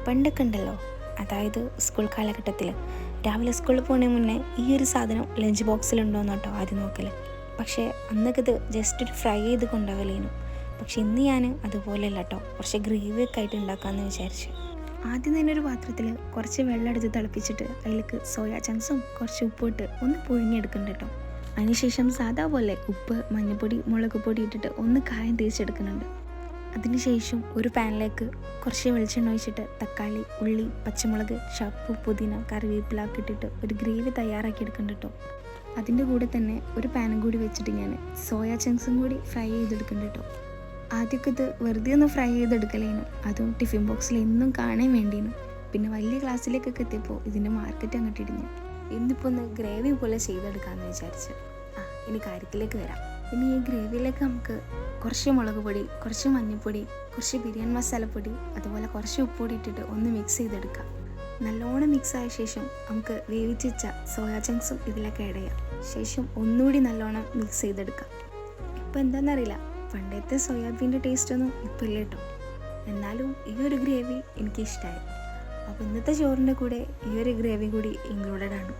പണ്ടൊക്കെ ഉണ്ടല്ലോ, അതായത് സ്കൂൾ കാലഘട്ടത്തിൽ രാവിലെ സ്കൂളിൽ പോകുന്നതിന് മുന്നേ ഈ ഒരു സാധനം ലഞ്ച് ബോക്സിലുണ്ടോയെന്ന് കേട്ടോ ആദ്യം നോക്കൽ. പക്ഷേ അന്നൊക്കെ ഇത് ജസ്റ്റ് ഒരു ഫ്രൈ ചെയ്ത് കൊണ്ടുപോകലേനു. പക്ഷെ ഇന്ന് ഞാൻ അതുപോലെയല്ല കേട്ടോ, കുറച്ച് ഗ്രേവിയൊക്കെ ആയിട്ട് ഉണ്ടാക്കാമെന്ന് വിചാരിച്ചു. ആദ്യം തന്നെ ഒരു പാത്രത്തിൽ കുറച്ച് വെള്ളം എടുത്ത് തിളപ്പിച്ചിട്ട് അതിലേക്ക് സോയാ ചങ്ക്സും കുറച്ച് ഉപ്പിട്ട് ഒന്ന് പുഴുങ്ങിയെടുക്കുന്നുണ്ട് കേട്ടോ. അതിനുശേഷം സാധാ പോലെ ഉപ്പ്, മഞ്ഞൾപ്പൊടി, മുളക് പൊടി ഇട്ടിട്ട് ഒന്ന് കായം തേച്ചെടുക്കുന്നുണ്ട്. അതിനുശേഷം ഒരു പാനിലേക്ക് കുറച്ച് വെളിച്ചെണ്ണ ഒഴിച്ചിട്ട് തക്കാളി, ഉള്ളി, പച്ചമുളക്, ചപ്പ്, പുതിന, കറിവേപ്പിലൊക്കെ ഇട്ടിട്ട് ഒരു ഗ്രേവി തയ്യാറാക്കി എടുക്കുന്നുണ്ട് കേട്ടോ. അതിൻ്റെ കൂടെ തന്നെ ഒരു പാനും കൂടി വെച്ചിട്ട് ഞാൻ സോയാ ചങ്ക്സും കൂടി ഫ്രൈ ചെയ്തെടുക്കുന്നുണ്ട് കേട്ടോ. ആദ്യമൊക്കെ ഇത് വെറുതെ ഒന്ന് ഫ്രൈ ചെയ്തെടുക്കലേനു, അതും ടിഫിൻ ബോക്സിൽ എന്നും കാണാൻ വേണ്ടീനു. പിന്നെ വലിയ ക്ലാസ്സിലേക്കൊക്കെ എത്തിയപ്പോൾ ഇതിൻ്റെ മാർക്കറ്റ് അങ്ങോട്ട് ഇടിഞ്ഞു. ഇന്നിപ്പോൾ ഒന്ന് ഗ്രേവി പോലെ ചെയ്തെടുക്കാമെന്ന് വിചാരിച്ചു. ഇനി കാര്യത്തിലേക്ക് വരാം. ഇനി ഈ ഗ്രേവിയിലേക്ക് നമുക്ക് കുറച്ച് മുളക് പൊടി, കുറച്ച് മഞ്ഞൾപ്പൊടി, കുറച്ച് ബിരിയാണി മസാലപ്പൊടി, അതുപോലെ കുറച്ച് ഉപ്പുപൊടി ഇട്ടിട്ട് ഒന്ന് മിക്സ് ചെയ്തെടുക്കാം. നല്ലോണം മിക്സ് ആയ ശേഷം നമുക്ക് വേവിച്ച് വെച്ച സോയാ ചങ്ക്സും ഇതിലേക്ക് ആഡ് ചെയ്യാം. ശേഷം ഒന്നുകൂടി നല്ലോണം മിക്സ് ചെയ്തെടുക്കാം. ഇപ്പം എന്താണെന്നറിയില്ല, പണ്ടത്തെ സോയാബീൻ്റെ ടേസ്റ്റൊന്നും ഇപ്പോൾ ഇല്ല കേട്ടോ. എന്നാലും ഈ ഒരു ഗ്രേവി എനിക്കിഷ്ടമായി. അപ്പോൾ ഇന്നത്തെ ചോറിൻ്റെ കൂടെ ഈ ഒരു ഗ്രേവി കൂടി ഇൻക്ലൂഡഡ് ആണ്.